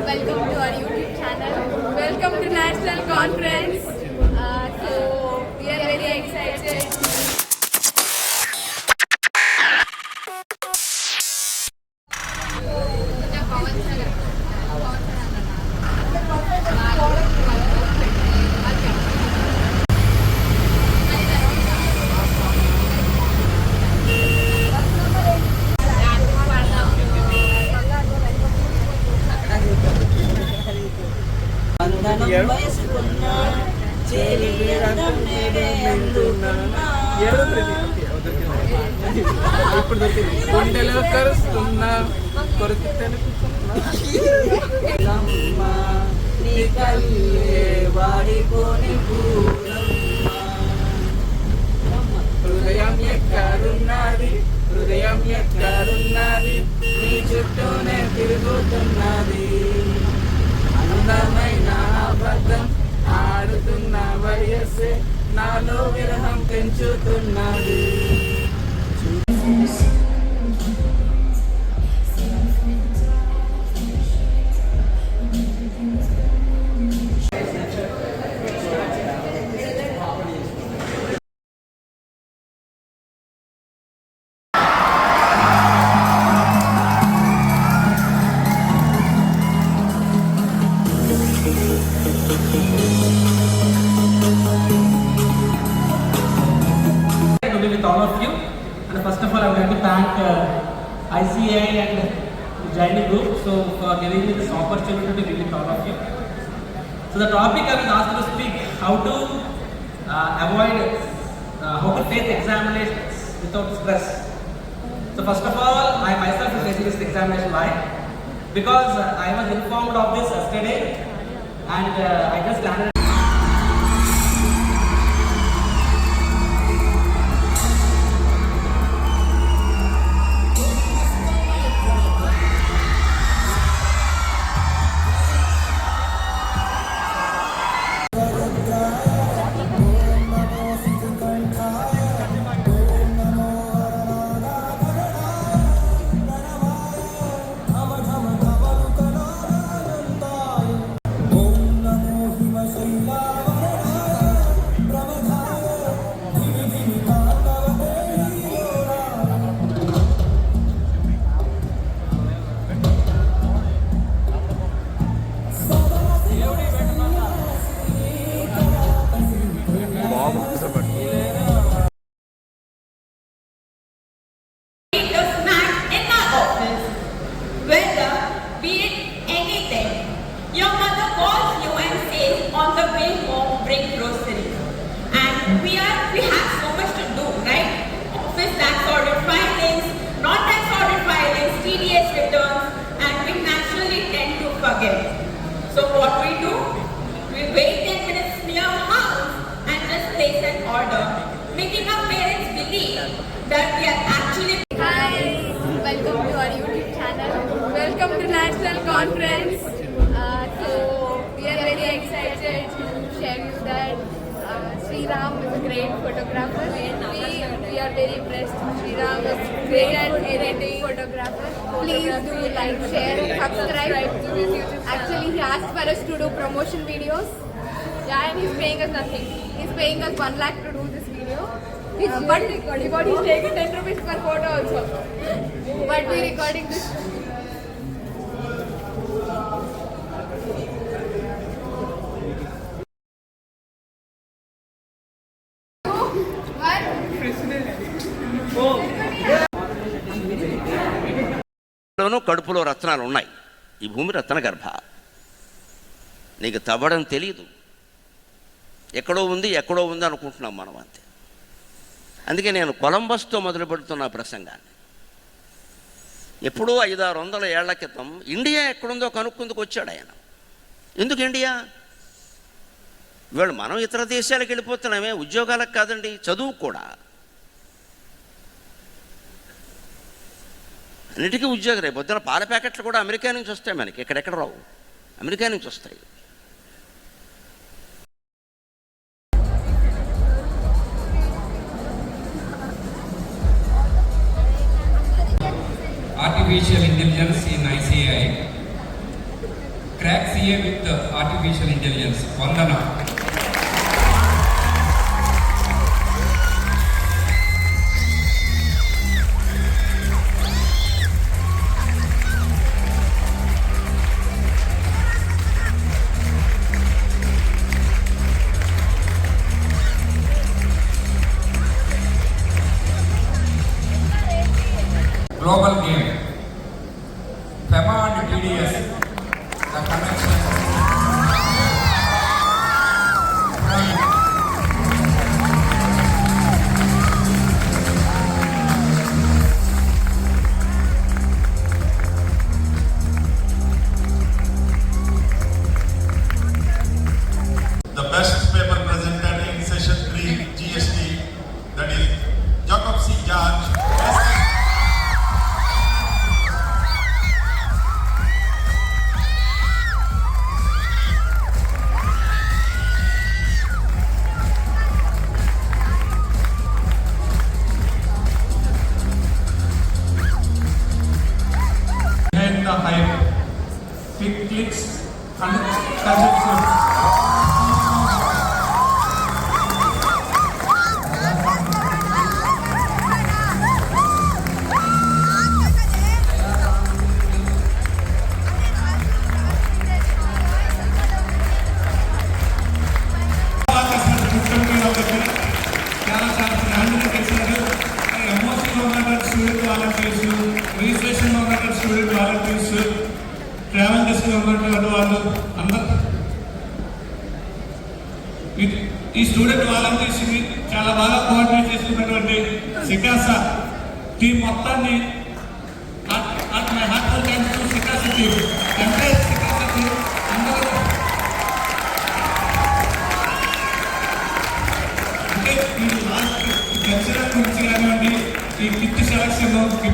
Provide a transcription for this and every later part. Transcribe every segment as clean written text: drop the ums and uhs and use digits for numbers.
welcome to our YouTube channel. Welcome to National Conference. So we are very excited. ఇప్పుడు గుండెలో కరుస్తున్నా హృదయం ఎక్కడున్నది హృదయం ఎక్కడున్నది నీ చుట్టూనే తిరుగుతున్నది అందమైన అబద్ధం ఆడుతున్న వయస్సే నాలో విరహం పెంచుతున్నది. With all of you, and first of all I would like to thank ICI and the Jaini group for giving me this opportunity to be with all of you. So the topic I was asked to speak, how to how to face examinations without stress. So first of all, I myself is facing this examination. Why? Because I was informed of this yesterday and I just landed. We have so much to do, right? Office tax audit filings, non-tax audit filings, TDS returns, and we naturally tend to forget. So what we do? We wait 10 minutes near our house and just place an order, making our parents believe that we are actually. Hi, welcome to our YouTube channel. Welcome to National Conference. So we are very excited to share you that Sriram is a great photographer. We are very impressed. Sriram is great at editing photographer. Please do like, share, subscribe to his YouTube. Actually, he asked for us to do promotion videos. Yeah, and he's paying us nothing. He's paying us 1 lakh to do this video. But he's taking 10 rupees per photo also. But we're recording this. కడుపులో రత్నాలు ఉన్నాయి. ఈ భూమి రత్న గర్భ. నీకు తవ్వడం తెలియదు. ఎక్కడో ఉంది అనుకుంటున్నాం మనం అంతే. అందుకే నేను కొలంబస్తో మొదలు పెడుతున్న ప్రసంగాన్ని. ఎప్పుడో 500-600 ఏళ్ల క్రితం ఇండియా ఎక్కడుందో కనుక్కుందుకు వచ్చాడు ఆయన. ఎందుకు ఇండియా? ఇవాళ మనం ఇతర దేశాలకు వెళ్ళిపోతున్నామే, ఉద్యోగాలకు కాదండి, చదువు కూడా. అన్నిటికీ ఉద్యోగం. రేపు పొద్దున పాల ప్యాకెట్లు కూడా అమెరికా నుంచి వస్తాయి, మనకి ఎక్కడెక్కడ రావు, అమెరికా నుంచి వస్తాయి. Artificial intelligence in ICI ICA with artificial intelligence. Vandana. Global game. FEMA and TDS. The connection. The best paper presented in session 3 GST, that is Jacob C. George. Behind the hype. Quick clicks and consumption. Registration ఉన్నటువంటి student volunteers, travel desk ఉన్నటువంటి వాళ్ళు అందరూ ఈ student volunteers చాలా బాగా coordinate చేస్తున్నటువంటి సికాసా team మొత్తాన్ని at my heartful thanks to సికాసా టీం. ఎంటైర్ సికాసా టీం అందరూ అంటే ఈ లాస్ట్ కల్చరల్ గురించి కానివ్వండి, ఈ కిట్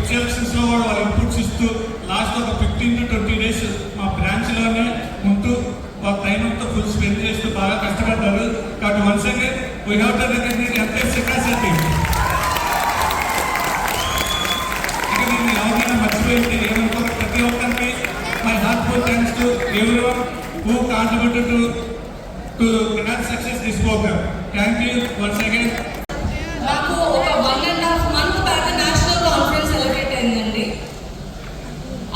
సెలక్షన్స్ లో కూడా వాళ్ళు ఇన్పుట్స్ ఇస్తూ లాస్ట్ ఒక 15 to 20 days మా బ్రాంచ్ లోనే ఉంటూ వాళ్ళ టైం అంతా ఫుల్ స్పెండ్ చేస్తూ బాగా కష్టపడ్డారు. కాబట్టి once again we have to recognise entire సికాసా టీం. ఇక నేను ఎవరైనా మర్చిపోయింది ఏమనుకో, ప్రతి ఒక్కరికి my heartful thanks to everyone who contributed to enhance success this programme. Thank you once again. నాకు ఒక 1.5 month back national conference celebrate అయిందండి.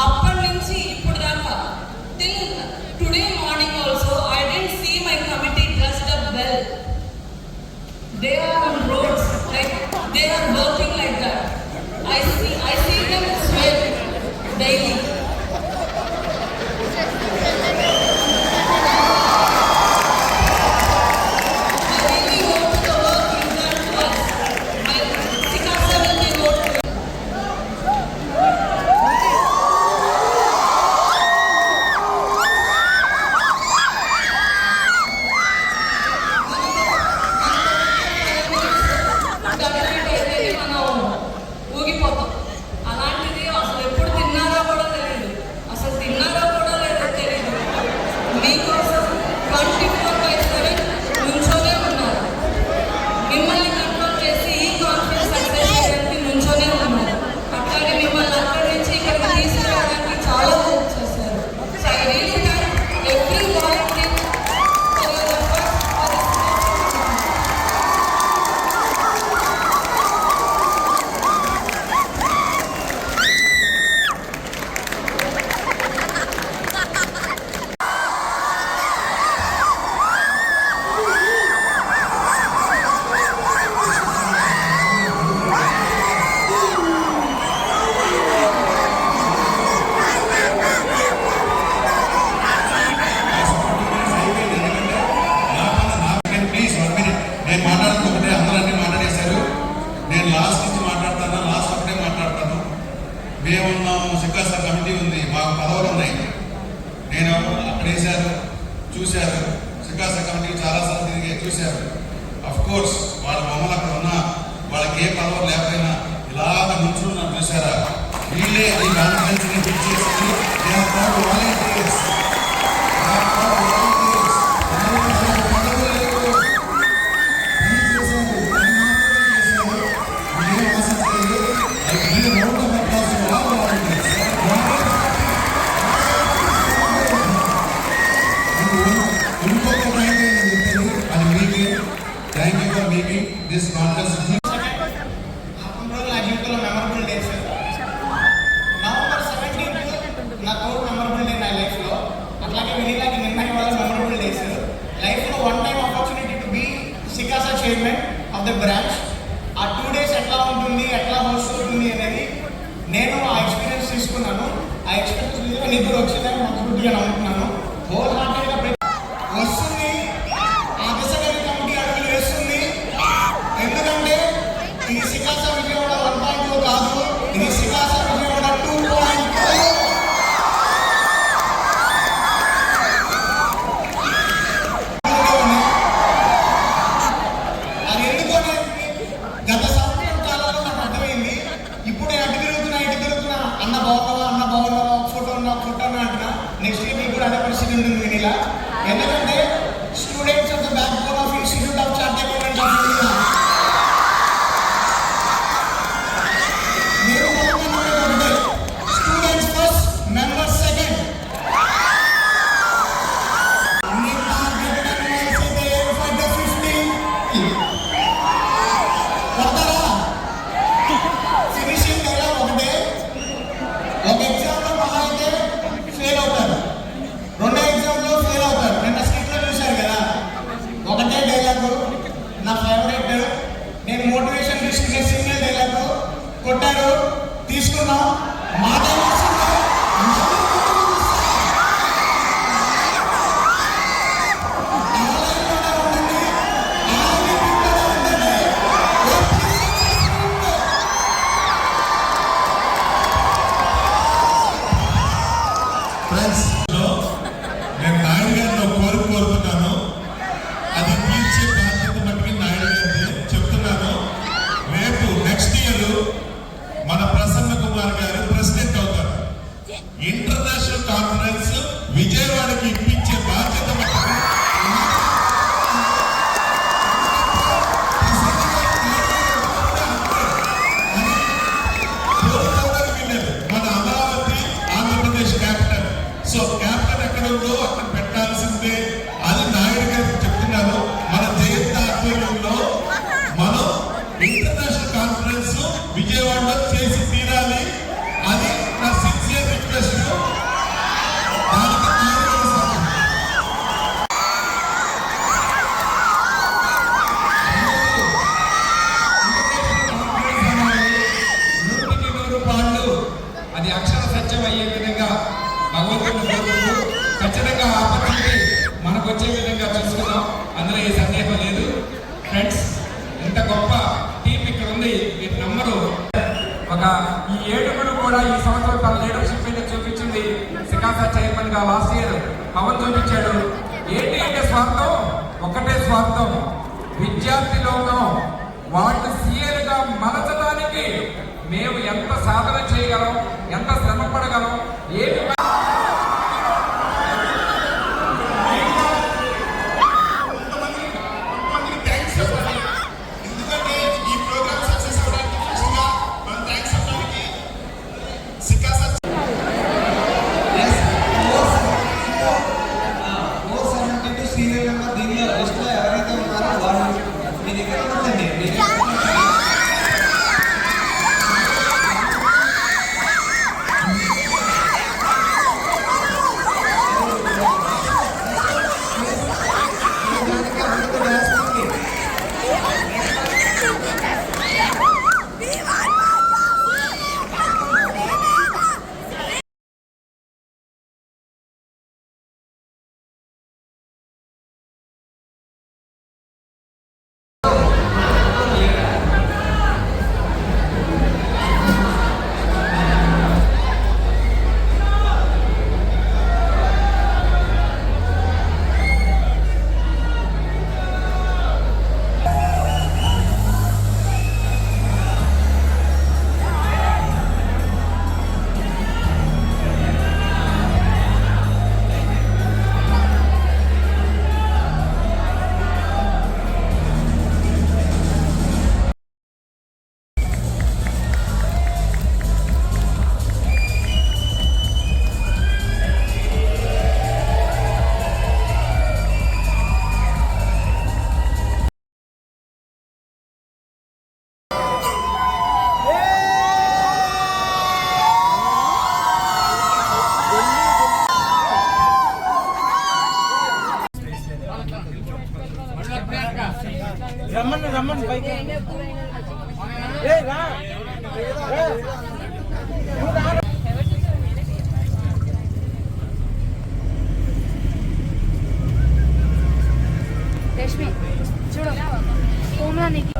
అప్పటి నుంచి ఇప్పుడు దాకా till today morning also I didn't see my committee dressed up well. They are on roads like they are working like that. I see them sweat daily. మేమున్నాము, సికాసా committee ఉంది, మాకు పదవులు ఉన్నాయి. నేను అక్కడ వేశారు, చూశారు, సికాసా కమిటీ చాలాసార్లు తిరిగి చూశారు. అఫ్ కోర్స్ వాళ్ళ మమ్మల్ని అక్కడ ఉన్నా వాళ్ళకి ఏ పదవులు లేకపోయినా ఇలాగ నుంచున్నాను చూసారా, వీళ్ళే ఈ కాన్ఫరెన్స్ని ఫిక్స్ చేసి వాలంటీర్స్ దిస్ కాన్ఫరెన్స్. నా జీవితంలో మెమరబుల్ డేస్. నవంబర్ 17 నా తోడు మెమరబుల్ డే నా లైఫ్లో. అట్లాగే వినీలాకి నిన్న ఇవాళ మెమరబుల్ డేస్. లైఫ్లో one time opportunity to be సికాసా చైర్మన్ ఆఫ్ ద బ్రాంచ్. ఆ 2 days ఎట్లా ఉంటుంది, ఎట్లా హోస్ట్ అవుతుంది అనేది నేను ఆ ఎక్స్పీరియన్స్ తీసుకున్నాను. ఆ ఎక్స్పీరియన్స్ నిద్ర వచ్చిందని మనస్ఫూర్తిగా నమ్ముతున్నాను. హోల్ హార్టెడ్గా వస్తుంది. ఆ దిశగా కమిటీ అడుగులు వేస్తుంది. ఎందుకంటే ఇది సికాసా విజయవాడ 1.2 కాదు, ఇది సికాసా విజయవాడ 2.0. అది ఎందుకని గత సంవత్సరం కాలంలో నాకు అర్థమైంది. ఇప్పుడు నేను అటు తిరుగుతున్నా అన్న బాగున్నావా ఫోటో అంటున్నా. నెక్స్ట్ ఇయర్ మీకు కూడా అదే పరిస్థితి ఉంటుంది వినీలా. ఎందుకంటే students of the back bone of institute of chart accountants of India. మీరు ఒకటే స్టూడెంట్స్ ఫస్ట్, మెంబర్స్ సెకండ్. అన్ని టార్గెట్ అయితే 15 కొడతారా? ఫినిషింగ్ డైలాగ్ ఒకటే. ఒక ఎగ్జామ్లో మహా అయితే ఫెయిల్ అవుతారు, రెండో ఎగ్జామ్లో ఫెయిల్ అవుతారు. నిన్న స్కిట్లో చూశారు కదా, ఒకటే డైలాగు నా ఫేవరెట్. నేను మోటివేషన్ తీసుకునే సింగిల్ డైలాగు కొట్టారు, తీసుకున్నాం. మాట ఫ్రెండ్స్, నేను నాయుడు గారిలో కోరుతున్నాను. అది తీర్చే బాధ్యత మట్టుకి నాయుడు గారిని చెప్తున్నాను. రేపు నెక్స్ట్ ఇయర్ మన ప్రసన్న కుమార్ గారు ప్రెసిడెంట్ అవుతారు. ఇంటర్నేషనల్ కాన్ఫరెన్స్ విజయవాడకి ఇప్పించే బాధ్యత మట్టుకి మన Amaravati Andhra Pradesh capital. So capital ఎక్కడ ఉందో అక్కడ పెట్టాల్సిందే. అది నాయుడు గారికి చెప్తున్నారు. మన జయంత ఆధ్వర్యంలో మనం ఇంటర్నేషనల్ కాన్ఫరెన్స్ విజయవాడలో చేసి తీరాలి. అది నా సిన్సియర్ రిక్వెస్ట్. దానికి నాయుడు గారి సహాయం. నూటికి 100 పాళ్ళు అది అక్షర సత్యం అయ్యే విధంగా భగవంతుని కోరుకుంటూ ఖచ్చితంగా ఆపర్చునిటీ మనకు వచ్చే విధంగా చూసుకుందాం. అందులో ఏ సందేహం లేదు. ఫ్రెండ్స్, ఇంత గొప్ప టీం ఇక్కడ ఉంది, మీరు నమ్మరు. ఒక ఈ 7 కూడా ఈ సంవత్సరం తన లీడర్షిప్ మీద చూపించింది. సికాసా చైర్మన్ గా లాస్ట్ ఇయర్ పవన్ చూపించాడు. ఏంటి అంటే స్వార్థం, ఒకటే స్వార్థం. విద్యార్థి లోకం వాళ్ళు సీఏలుగా మలచడానికి మేము ఎంత సాధన చేయగలం, ఎంత శ్రమ పడగలం, ఏమి ఎందుకంటే ఈ ప్రోగ్రామ్ సక్సెస్ అవడానికి ముఖ్యంగా మనం థ్యాంక్స్ చెప్పడానికి సికాసా సీరియల్ నెంబర్ దీనిలో లిస్ట్లో ఎవరైతే ఉన్నారో వాళ్ళు మీ దగ్గర ఉందండి. రష్మి చూడు